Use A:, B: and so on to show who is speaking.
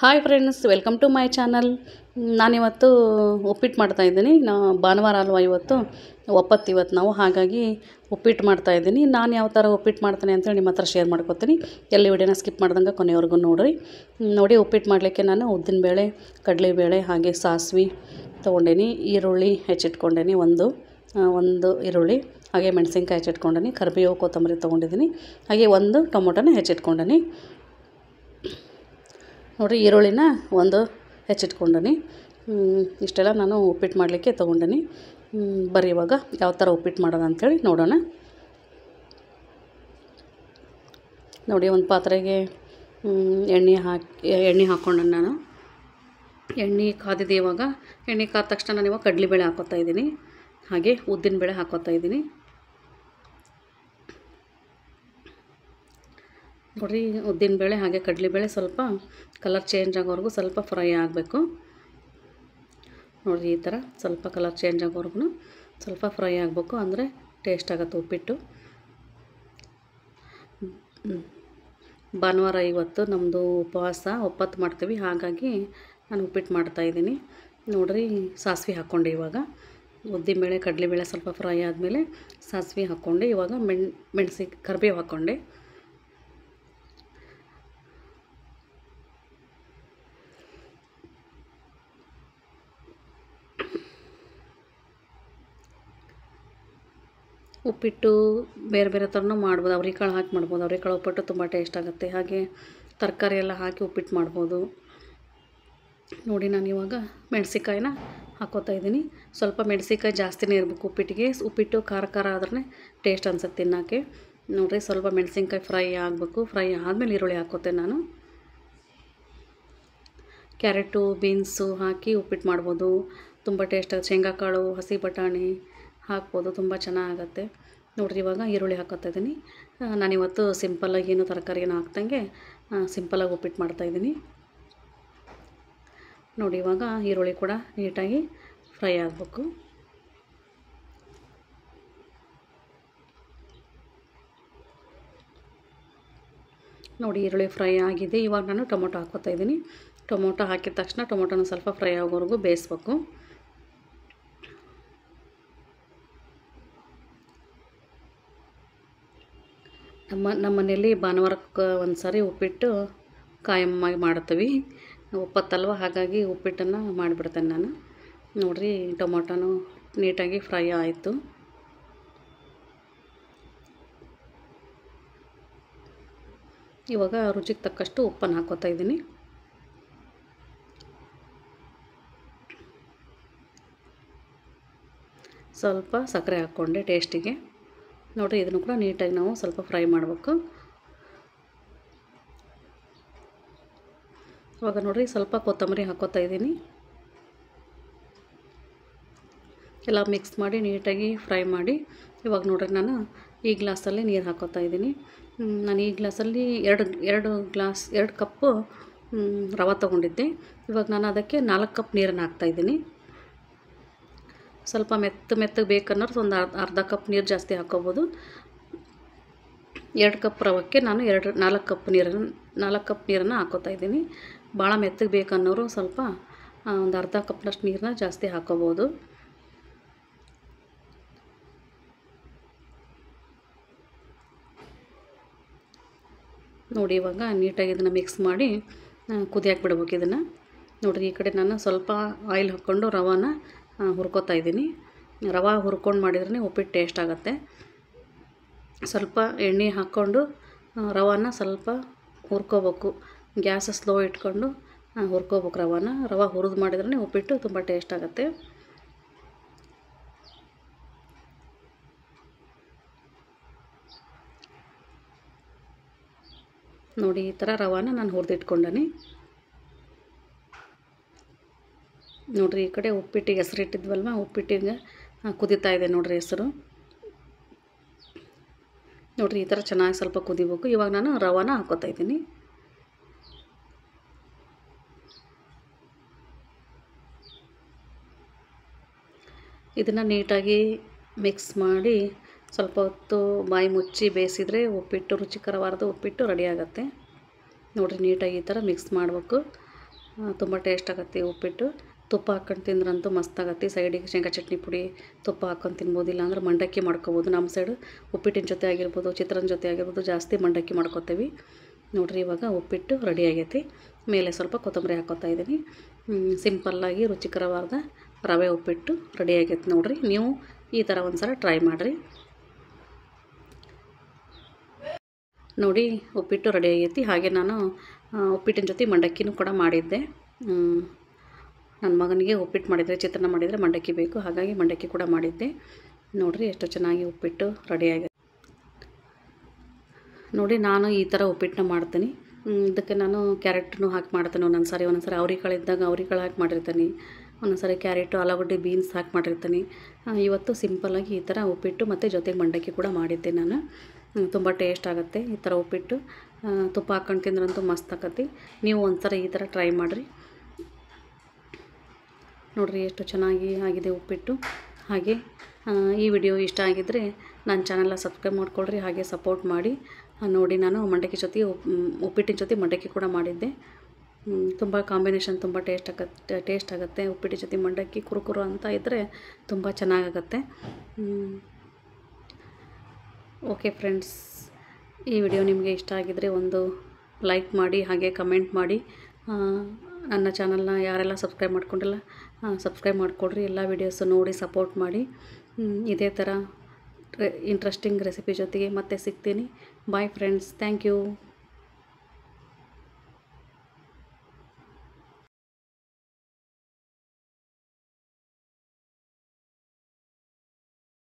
A: Hi friends, welcome to my channel. ನಾನಿವತ್ತು ಉಪ್ಪಿಟ್ಟು ಮಾಡ್ತಾಯಿದ್ದೀನಿ. ಭಾನುವಾರ ಅಲ್ವಾ ಇವತ್ತು, ಒಪ್ಪತ್ತು ಇವತ್ತು ನಾವು, ಹಾಗಾಗಿ ಉಪ್ಪಿಟ್ಟು ಮಾಡ್ತಾಯಿದ್ದೀನಿ. ನಾನು ಯಾವ ಥರ ಉಪ್ಪಿಟ್ಟು ಮಾಡ್ತೀನಿ ಅಂತೇಳಿ ನಿಮ್ಮ ಹತ್ರ ಶೇರ್ ಮಾಡ್ಕೊತೀನಿ. ಎಲ್ಲಿ ವಿಡಿಯೋನ ಸ್ಕಿಪ್ ಮಾಡ್ದಂಗೆ ಕೊನೆವರೆಗೂ ನೋಡಿ. ಉಪ್ಪಿಟ್ಟು ಮಾಡಲಿಕ್ಕೆ ನಾನು ಉದ್ದಿನಬೇಳೆ, ಕಡಲೆಬೇಳೆ, ಹಾಗೆ ಸಾಸಿವೆ ತೊಗೊಂಡೇನಿ, ಈರುಳ್ಳಿ ಹೆಚ್ಚಿಟ್ಕೊಂಡೇನಿ, ಒಂದು ಈರುಳ್ಳಿ, ಹಾಗೆ ಮೆಣಸಿನ್ಕಾಯಿ ಹೆಚ್ಚಿಟ್ಕೊಂಡೇನಿ, ಕರಿಬೇವು ಕೊತ್ತಂಬರಿ ತೊಗೊಂಡಿದ್ದೀನಿ, ಹಾಗೆ ಒಂದು ಟೊಮೊಟೊನ ಹೆಚ್ಚಿಟ್ಕೊಂಡೇನಿ. ನೋಡಿರಿ, ಈರುಳ್ಳಿನ ಒಂದು ಹೆಚ್ಚಿಟ್ಕೊಂಡೀನಿ. ಇಷ್ಟೆಲ್ಲ ನಾನು ಉಪ್ಪಿಟ್ಟು ಮಾಡಲಿಕ್ಕೆ ತೊಗೊಂಡೀನಿ. ಬರೀ ಇವಾಗ ಯಾವ ಥರ ಉಪ್ಪಿಟ್ಟು ಮಾಡೋದು ಅಂಥೇಳಿ ನೋಡೋಣ. ನೋಡಿ, ಒಂದು ಪಾತ್ರೆಗೆ ಎಣ್ಣೆ ಹಾಕ್ಕೊಂಡು ನಾನು ಎಣ್ಣೆ ಕಾದಿದೆ. ಇವಾಗ ಎಣ್ಣೆ ಕಾದ ತಕ್ಷಣ ನಾನು ಇವಾಗ ಕಡಲೆಬೇಳೆ ಹಾಕ್ಕೊತಾ ಇದ್ದೀನಿ, ಹಾಗೆ ಉದ್ದಿನಬೇಳೆ ಹಾಕ್ಕೊತಾ ಇದ್ದೀನಿ. ನೋಡಿರಿ, ಉದ್ದಿನಬೇಳೆ ಹಾಗೆ ಕಡಲೆಬೇಳೆ ಸ್ವಲ್ಪ ಕಲರ್ ಚೇಂಜ್ ಆಗೋವರೆಗೂ ಸ್ವಲ್ಪ ಫ್ರೈ ಆಗಬೇಕು. ನೋಡಿರಿ, ಈ ಥರ ಸ್ವಲ್ಪ ಕಲರ್ ಚೇಂಜ್ ಆಗೋವರೆಗೂ ಸ್ವಲ್ಪ ಫ್ರೈ ಆಗಬೇಕು, ಅಂದರೆ ಟೇಸ್ಟ್ ಆಗುತ್ತೆ ಉಪ್ಪಿಟ್ಟು. ಭಾನುವಾರ ಇವತ್ತು ನಮ್ಮದು ಉಪವಾಸ, ಒಪ್ಪತ್ತು ಮಾಡ್ತೀವಿ, ಹಾಗಾಗಿ ನಾನು ಉಪ್ಪಿಟ್ಟು ಮಾಡ್ತಾಯಿದ್ದೀನಿ. ನೋಡಿರಿ, ಸಾಸಿವೆ ಹಾಕ್ಕೊಂಡೆ. ಇವಾಗ ಉದ್ದಿನಬೇಳೆ ಕಡಲೆಬೇಳೆ ಸ್ವಲ್ಪ ಫ್ರೈ ಆದಮೇಲೆ ಸಾಸಿವೆ ಹಾಕ್ಕೊಂಡೆ. ಇವಾಗ ಕರಿಬೇವು ಹಾಕ್ಕೊಂಡೆ. ಉಪ್ಪಿಟ್ಟು ಬೇರೆ ಬೇರೆ ಥರನೂ ಮಾಡ್ಬೋದು. ಅವ್ರೆಕಾಳು ಹಾಕಿ ಮಾಡ್ಬೋದು. ಅವ್ರೆಕಾಳು ಉಪ್ಪಿಟ್ಟು ತುಂಬ ಟೇಸ್ಟ್ ಆಗುತ್ತೆ. ಹಾಗೆ ತರಕಾರಿ ಎಲ್ಲ ಹಾಕಿ ಉಪ್ಪಿಟ್ಟು ಮಾಡ್ಬೋದು. ನೋಡಿ, ನಾನು ಇವಾಗ ಮೆಣಸಿನ್ಕಾಯಿನ ಹಾಕ್ಕೋತಾ ಇದ್ದೀನಿ. ಸ್ವಲ್ಪ ಮೆಣಸಿನ್ಕಾಯಿ ಜಾಸ್ತಿನೇ ಇರಬೇಕು ಉಪ್ಪಿಟ್ಟಿಗೆ. ಉಪ್ಪಿಟ್ಟು ಖಾರ ಖಾರ ಆದ್ರೆ ಟೇಸ್ಟ್ ಅನ್ಸುತ್ತೆ ತಿನ್ನೋಕ್ಕೆ. ನೋಡಿರಿ, ಸ್ವಲ್ಪ ಮೆಣಸಿನ್ಕಾಯಿ ಫ್ರೈ ಆಗಬೇಕು. ಫ್ರೈ ಆದಮೇಲೆ ಈರುಳ್ಳಿ ಹಾಕ್ಕೋತೆ ನಾನು. ಕ್ಯಾರೆಟು, ಬೀನ್ಸು ಹಾಕಿ ಉಪ್ಪಿಟ್ಟು ಮಾಡ್ಬೋದು, ತುಂಬ ಟೇಸ್ಟ್ ಆಗುತ್ತೆ. ಶೇಂಗಾ ಕಾಳು, ಹಸಿ ಬಟಾಣಿ ಹಾಕ್ಬೋದು, ತುಂಬ ಚೆನ್ನಾಗತ್ತೆ. ನೋಡಿರಿ, ಇವಾಗ ಈರುಳ್ಳಿ ಹಾಕ್ಕೊತಾ ಇದ್ದೀನಿ. ನಾನಿವತ್ತು ಸಿಂಪಲ್ಲಾಗಿ ಏನು ತರಕಾರಿ ಏನು ಹಾಕ್ದಂಗೆ ಸಿಂಪಲ್ಲಾಗಿ ಉಪ್ಪಿಟ್ಟು ಮಾಡ್ತಾಯಿದ್ದೀನಿ. ನೋಡಿ, ಇವಾಗ ಈರುಳ್ಳಿ ಕೂಡ ನೀಟಾಗಿ ಫ್ರೈ ಆಗಬೇಕು. ನೋಡಿ, ಈರುಳ್ಳಿ ಫ್ರೈ ಆಗಿದೆ. ಇವಾಗ ನಾನು ಟೊಮೊಟೊ ಹಾಕ್ಕೊತಾ ಇದ್ದೀನಿ. ಟೊಮೊಟೊ ಹಾಕಿದ ತಕ್ಷಣ ಟೊಮೊಟೊನ ಸ್ವಲ್ಪ ಫ್ರೈ ಆಗೋವರೆಗೂ ಬೇಯಿಸ್ಬೇಕು. ನಮ್ಮ ಮನೆಯಲ್ಲಿ ಭಾನುವಾರಕ್ಕೆ ಒಂದು ಸಾರಿ ಉಪ್ಪಿಟ್ಟು ಕಾಯಮ್ಮಾಗಿ ಮಾಡ್ತೀವಿ. ಒಪ್ಪತ್ತಲ್ವ, ಹಾಗಾಗಿ ಉಪ್ಪಿಟ್ಟನ್ನು ಮಾಡಿಬಿಡ್ತೇನೆ ನಾನು. ನೋಡಿರಿ, ಟೊಮೊಟೊನೂ ನೀಟಾಗಿ ಫ್ರೈ ಆಯಿತು. ಇವಾಗ ರುಚಿಗೆ ತಕ್ಕಷ್ಟು ಉಪ್ಪನ್ನು ಹಾಕ್ಕೋತಾ ಇದ್ದೀನಿ. ಸ್ವಲ್ಪ ಸಕ್ಕರೆ ಹಾಕ್ಕೊಂಡೆ ಟೇಸ್ಟಿಗೆ. ನೋಡಿರಿ, ಇದನ್ನು ಕೂಡ ನೀಟಾಗಿ ನಾವು ಸ್ವಲ್ಪ ಫ್ರೈ ಮಾಡಬೇಕು. ಇವಾಗ ನೋಡಿರಿ, ಸ್ವಲ್ಪ ಕೊತ್ತಂಬರಿ ಹಾಕ್ಕೋತಾ ಇದ್ದೀನಿ. ಎಲ್ಲ ಮಿಕ್ಸ್ ಮಾಡಿ ನೀಟಾಗಿ ಫ್ರೈ ಮಾಡಿ. ಇವಾಗ ನೋಡಿರಿ, ನಾನು ಈ ಗ್ಲಾಸಲ್ಲಿ ನೀರು ಹಾಕ್ಕೋತಾ ಇದ್ದೀನಿ. ನಾನು ಈ ಗ್ಲಾಸಲ್ಲಿ ಎರಡು ಕಪ್ಪು ರವೆ ತೊಗೊಂಡಿದ್ದೆ. ಇವಾಗ ನಾನು ಅದಕ್ಕೆ 4 ಕಪ್ ನೀರನ್ನು ಹಾಕ್ತಾಯಿದ್ದೀನಿ. ಸ್ವಲ್ಪ ಮೆತ್ತಗೆ ಬೇಕನ್ನೋರು ಒಂದು ಅರ್ಧ ಕಪ್ ನೀರು ಜಾಸ್ತಿ ಹಾಕ್ಕೋಬೋದು. 2 ಕಪ್ ರವಕ್ಕೆ ನಾನು 4 ಕಪ್ ನೀರನ್ನು ಹಾಕ್ಕೋತಾ ಇದ್ದೀನಿ. ಭಾಳ ಮೆತ್ತಗೆ ಬೇಕನ್ನೋರು ಸ್ವಲ್ಪ ಒಂದು ಅರ್ಧ ಕಪ್ನಷ್ಟು ನೀರನ್ನ ಜಾಸ್ತಿ ಹಾಕ್ಕೋಬೋದು. ನೋಡಿ, ಇವಾಗ ನೀಟಾಗಿ ಇದನ್ನು ಮಿಕ್ಸ್ ಮಾಡಿ ಕುದಿಯಾಕೆ ಬಿಡ್ಬೇಕು ಇದನ್ನು. ನೋಡಿರಿ, ಈ ಕಡೆ ನಾನು ಸ್ವಲ್ಪ ಆಯಿಲ್ ಹಾಕ್ಕೊಂಡು ರವಾನ ಹುರ್ಕೋತಾ ಇದ್ದೀನಿ. ರವೆ ಹುರ್ಕೊಂಡು ಮಾಡಿದ್ರೆ ಉಪ್ಪಿಟ್ಟು ಟೇಸ್ಟ್ ಆಗುತ್ತೆ. ಸ್ವಲ್ಪ ಎಣ್ಣೆ ಹಾಕ್ಕೊಂಡು ರವಾನ ಸ್ವಲ್ಪ ಹುರ್ಕೋಬೇಕು. ಗ್ಯಾಸ್ ಸ್ಲೋ ಇಟ್ಕೊಂಡು ಹುರ್ಕೋಬೇಕು ರವಾನ. ರವೆ ಹುರಿದು ಮಾಡಿದ್ರೆ ಉಪ್ಪಿಟ್ಟು ತುಂಬ ಟೇಸ್ಟ್ ಆಗುತ್ತೆ. ನೋಡಿ, ಈ ಥರ ರವಾನ ನಾನು ಹುರಿದಿಟ್ಕೊಂಡೀನಿ. ನೋಡಿರಿ, ಈ ಕಡೆ ಉಪ್ಪಿಟ್ಟಿಗೆ ಹೆಸರು ಇಟ್ಟಿದ್ವಲ್ವ, ಉಪ್ಪಿಟ್ಟಿಗೆ ಕುದೀತಾ ಇದೆ ನೋಡಿರಿ ಹೆಸರು. ನೋಡಿರಿ, ಈ ಥರ ಚೆನ್ನಾಗಿ ಸ್ವಲ್ಪ ಕುದಿಬೇಕು. ಇವಾಗ ನಾನು ರವಾನ ಹಾಕ್ಕೋತಾ ಇದ್ದೀನಿ. ಇದನ್ನು ನೀಟಾಗಿ ಮಿಕ್ಸ್ ಮಾಡಿ ಸ್ವಲ್ಪ ಹೊತ್ತು ಬಾಯಿ ಮುಚ್ಚಿ ಬೇಯಿಸಿದರೆ ಉಪ್ಪಿಟ್ಟು ರುಚಿಕರವಾದ ಉಪ್ಪಿಟ್ಟು ರೆಡಿ ಆಗುತ್ತೆ. ನೋಡಿರಿ, ನೀಟಾಗಿ ಈ ಥರ ಮಿಕ್ಸ್ ಮಾಡಬೇಕು. ತುಂಬ ಟೇಸ್ಟ್ ಆಗುತ್ತೆ ಉಪ್ಪಿಟ್ಟು. ತುಪ್ಪ ಹಾಕ್ಕೊಂಡು ತಿಂದ್ರಂತೂ ಮಸ್ತಾಗತ್ತೆ. ಸೈಡಿಗೆ ಶೇಂಗಾ ಚಟ್ನಿ ಪುಡಿ ತುಪ್ಪ ಹಾಕ್ಕೊಂಡು ತಿನ್ಬೋದು. ಇಲ್ಲಾಂದ್ರೆ ಮಂಡಕ್ಕಿ ಮಾಡ್ಕೊಬೋದು. ನಮ್ಮ ಸೈಡು ಉಪ್ಪಿಟ್ಟಿನ ಜೊತೆ ಆಗಿರ್ಬೋದು, ಚಿತ್ರಾನ್ನ ಜೊತೆ ಆಗಿರ್ಬೋದು ಜಾಸ್ತಿ ಮಂಡಕ್ಕಿ ಮಾಡ್ಕೊತೀವಿ. ನೋಡಿರಿ ಇವಾಗ ಉಪ್ಪಿಟ್ಟು ರೆಡಿ ಆಗೈತಿ. ಮೇಲೆ ಸ್ವಲ್ಪ ಕೊತ್ತಂಬರಿ ಹಾಕ್ಕೊತಾ ಇದ್ದೀನಿ. ಸಿಂಪಲ್ಲಾಗಿ ರುಚಿಕರವಾದ ರವೆ ಉಪ್ಪಿಟ್ಟು ರೆಡಿ ಆಗೈತೆ ನೋಡಿರಿ. ನೀವು ಈ ಥರ ಒಂದು ಸಲ ಟ್ರೈ ಮಾಡಿರಿ. ನೋಡಿ ಉಪ್ಪಿಟ್ಟು ರೆಡಿ ಆಗೈತಿ. ಹಾಗೆ ನಾನು ಉಪ್ಪಿಟ್ಟಿನ ಜೊತೆ ಮಂಡಕ್ಕಿನೂ ಕೂಡ ಮಾಡಿದ್ದೆ. ನನ್ನ ಮಗನಿಗೆ ಉಪ್ಪಿಟ್ಟು ಮಾಡಿದರೆ, ಚಿತ್ರಾನ್ನ ಮಾಡಿದರೆ ಮಂಡಕ್ಕಿ ಬೇಕು, ಹಾಗಾಗಿ ಮಂಡಕ್ಕಿ ಕೂಡ ಮಾಡಿದ್ದೆ. ನೋಡಿರಿ ಎಷ್ಟು ಚೆನ್ನಾಗಿ ಉಪ್ಪಿಟ್ಟು ರೆಡಿ ಆಗೈತೆ. ನೋಡಿ ನಾನು ಈ ಥರ ಉಪ್ಪಿಟ್ಟನ್ನ ಮಾಡ್ತೀನಿ. ಇದಕ್ಕೆ ನಾನು ಕ್ಯಾರೆಟನ್ನು ಹಾಕಿ ಮಾಡ್ತೀನಿ. ಒಂದೊಂದು ಸಾರಿ ಅವ್ರಿಕಾಳು ಇದ್ದಾಗ ಅವ್ರಿಕಾಳು ಹಾಕಿ ಮಾಡಿರ್ತೀನಿ. ಒಂದೊಂದು ಸಾರಿ ಕ್ಯಾರೆಟು, ಆಲೂಗಡ್ಡೆ, ಬೀನ್ಸ್ ಹಾಕಿ ಮಾಡಿರ್ತೀನಿ. ಇವತ್ತು ಸಿಂಪಲ್ಲಾಗಿ ಈ ಥರ ಉಪ್ಪಿಟ್ಟು ಮತ್ತು ಜೊತೆಗೆ ಮಂಡಕ್ಕಿ ಕೂಡ ಮಾಡಿದ್ದೆ ನಾನು. ತುಂಬ ಟೇಸ್ಟ್ ಆಗುತ್ತೆ ಈ ಥರ ಉಪ್ಪಿಟ್ಟು. ತುಪ್ಪ ಹಾಕ್ಕೊಂಡು ತಿಂದ್ರಂತೂ ಮಸ್ತ್ ಆಕತಿ. ನೀವು ಒಂದ್ಸಲ ಈ ಥರ ಟ್ರೈ ಮಾಡಿರಿ. ನೋಡಿರಿ ಎಷ್ಟು ಚೆನ್ನಾಗಿ ಆಗಿದೆ ಉಪ್ಪಿಟ್ಟು. ಹಾಗೆ ಈ ವಿಡಿಯೋ ಇಷ್ಟ ಆಗಿದ್ದರೆ ನನ್ನ ಚಾನಲ್ನ ಸಬ್ಸ್ಕ್ರೈಬ್ ಮಾಡ್ಕೊಳ್ರಿ, ಹಾಗೆ ಸಪೋರ್ಟ್ ಮಾಡಿ. ನೋಡಿ ನಾನು ಮಂಡಕ್ಕಿ ಜೊತೆ ಉಪ್ಪಿಟ್ಟಿನ ಜೊತೆ ಮಂಡಕ್ಕಿ ಕೂಡ ಮಾಡಿದ್ದೆ. ತುಂಬ ಕಾಂಬಿನೇಷನ್ ತುಂಬ ಟೇಸ್ಟ್ ಆಗುತ್ತೆ. ಉಪ್ಪಿಟ್ಟಿನ ಜೊತೆ ಮಂಡಕ್ಕಿ ಕುರುಕುರು ಅಂತ ಇದ್ದರೆ ತುಂಬ ಚೆನ್ನಾಗಾಗತ್ತೆ. ಓಕೆ ಫ್ರೆಂಡ್ಸ್, ಈ ವಿಡಿಯೋ ನಿಮಗೆ ಇಷ್ಟ ಆಗಿದ್ದರೆ ಒಂದು ಲೈಕ್ ಮಾಡಿ, ಹಾಗೆ ಕಮೆಂಟ್ ಮಾಡಿ. ನನ್ನ ಚಾನಲ್ನ ಯಾರೆಲ್ಲ ಸಬ್ಸ್ಕ್ರೈಬ್ ಮಾಡ್ಕೊಂಡಿಲ್ಲ ಸಬ್ಸ್ಕ್ರೈಬ್ ಮಾಡಿಕೊಡ್ರಿ. ಎಲ್ಲ ವೀಡಿಯೋಸು ನೋಡಿ ಸಪೋರ್ಟ್ ಮಾಡಿ. ಇದೇ ಥರ ಇಂಟ್ರೆಸ್ಟಿಂಗ್ ರೆಸಿಪಿ ಜೊತೆಗೆ ಮತ್ತೆ ಸಿಗ್ತೀನಿ. Bye friends, thank you.